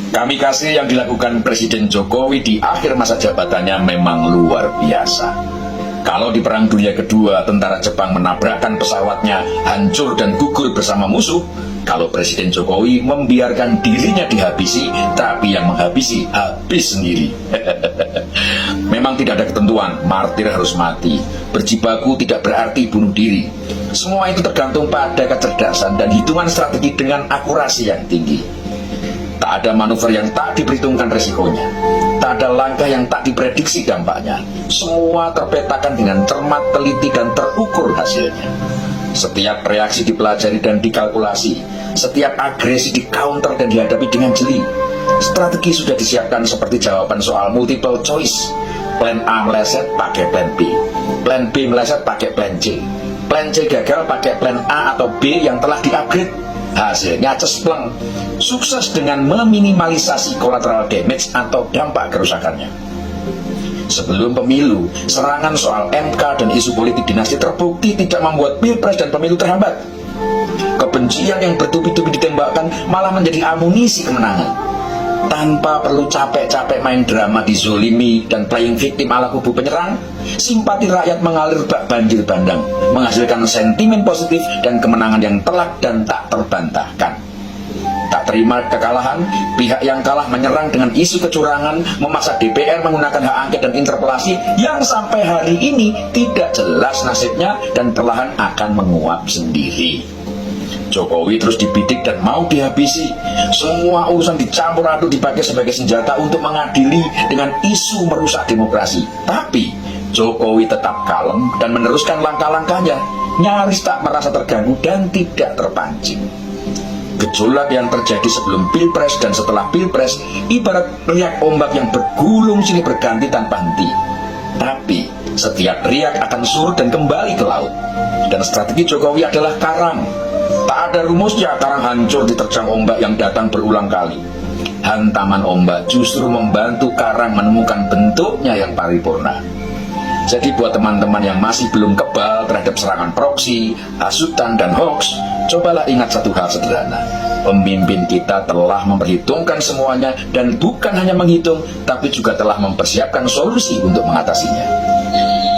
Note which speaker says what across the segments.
Speaker 1: Kamikase yang dilakukan Presiden Jokowi di akhir masa jabatannya memang luar biasa. Kalau di Perang Dunia Kedua, tentara Jepang menabrakkan pesawatnya, hancur dan gugur bersama musuh, kalau Presiden Jokowi membiarkan dirinya dihabisi, tapi yang menghabisi habis sendiri. Memang tidak ada ketentuan, martir harus mati. Berjibaku tidak berarti bunuh diri. Semua itu tergantung pada kecerdasan dan hitungan strategi dengan akurasi yang tinggi. Tak ada manuver yang tak diperhitungkan resikonya. Tak ada langkah yang tak diprediksi dampaknya. Semua terpetakan dengan cermat, teliti, dan terukur hasilnya. Setiap reaksi dipelajari dan dikalkulasi. Setiap agresi di-counter dan dihadapi dengan jeli. Strategi sudah disiapkan seperti jawaban soal multiple choice. Plan A meleset pakai plan B. Plan B meleset pakai plan C. Plan C gagal pakai plan A atau B yang telah di-upgrade. Hasilnya cespleng, sukses dengan meminimalisasi collateral damage atau dampak kerusakannya. Sebelum pemilu, serangan soal MK dan isu politik dinasti terbukti tidak membuat pilpres dan pemilu terhambat. Kebencian yang bertubi-tubi ditembakkan malah menjadi amunisi kemenangan. Tanpa perlu capek-capek main drama dizolimi dan playing victim ala kubu penyerang, simpati rakyat mengalir bak banjir bandang, menghasilkan sentimen positif dan kemenangan yang telak dan tak terbantahkan. Tak terima kekalahan, pihak yang kalah menyerang dengan isu kecurangan, memaksa DPR menggunakan hak angket dan interpelasi yang sampai hari ini tidak jelas nasibnya dan perlahan akan menguap sendiri. Jokowi terus dibidik dan mau dihabisi. Semua urusan dicampur aduk dipakai sebagai senjata untuk mengadili dengan isu merusak demokrasi. Tapi Jokowi tetap kalem dan meneruskan langkah-langkahnya, nyaris tak merasa terganggu dan tidak terpancing. Gejolak yang terjadi sebelum pilpres dan setelah pilpres ibarat riak ombak yang bergulung silih berganti tanpa henti. Tapi setiap riak akan surut dan kembali ke laut. Dan strategi Jokowi adalah karang. Tak ada rumusnya karang hancur diterjang ombak yang datang berulang kali. Hantaman ombak justru membantu karang menemukan bentuknya yang paripurna. Jadi buat teman-teman yang masih belum kebal terhadap serangan proksi, hasutan, dan hoax, cobalah ingat satu hal sederhana. Pemimpin kita telah memperhitungkan semuanya dan bukan hanya menghitung, tapi juga telah mempersiapkan solusi untuk mengatasinya.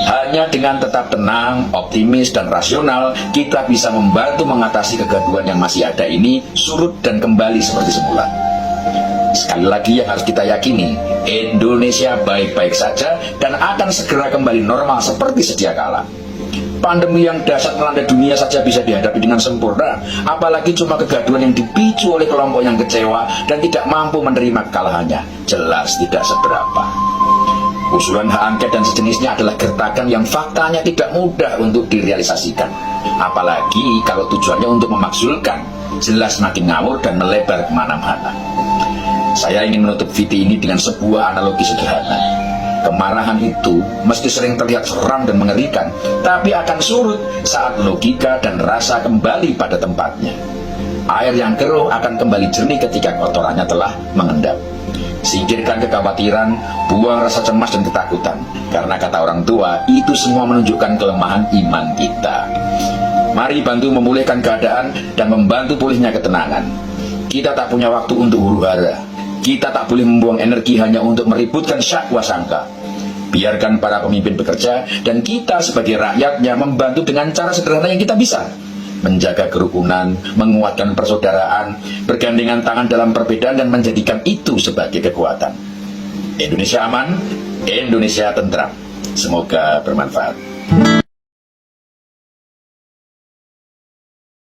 Speaker 1: Hanya dengan tetap tenang, optimis, dan rasional, kita bisa membantu mengatasi kegaduhan yang masih ada ini surut dan kembali seperti semula. Sekali lagi yang harus kita yakini, Indonesia baik-baik saja dan akan segera kembali normal seperti sedia kala. Pandemi yang dahsyat melanda dunia saja bisa dihadapi dengan sempurna, apalagi cuma kegaduhan yang dipicu oleh kelompok yang kecewa dan tidak mampu menerima kekalahannya. Jelas tidak seberapa. Usulan hak angket dan sejenisnya adalah gertakan yang faktanya tidak mudah untuk direalisasikan. Apalagi kalau tujuannya untuk memakzulkan, jelas makin ngawur dan melebar kemana-mana. Saya ingin menutup video ini dengan sebuah analogi sederhana. Kemarahan itu mesti sering terlihat seram dan mengerikan, tapi akan surut saat logika dan rasa kembali pada tempatnya. Air yang keruh akan kembali jernih ketika kotorannya telah mengendap. Singkirkan kekhawatiran, buang rasa cemas dan ketakutan. Karena kata orang tua, itu semua menunjukkan kelemahan iman kita. Mari bantu memulihkan keadaan dan membantu pulihnya ketenangan. Kita tak punya waktu untuk huru-hara. Kita tak boleh membuang energi hanya untuk meributkan syakwa sangka. Biarkan para pemimpin bekerja dan kita sebagai rakyatnya membantu dengan cara sederhana yang kita bisa. Menjaga kerukunan, menguatkan persaudaraan, bergandengan tangan dalam perbedaan dan menjadikan itu sebagai kekuatan. Indonesia aman, Indonesia tentram. Semoga bermanfaat.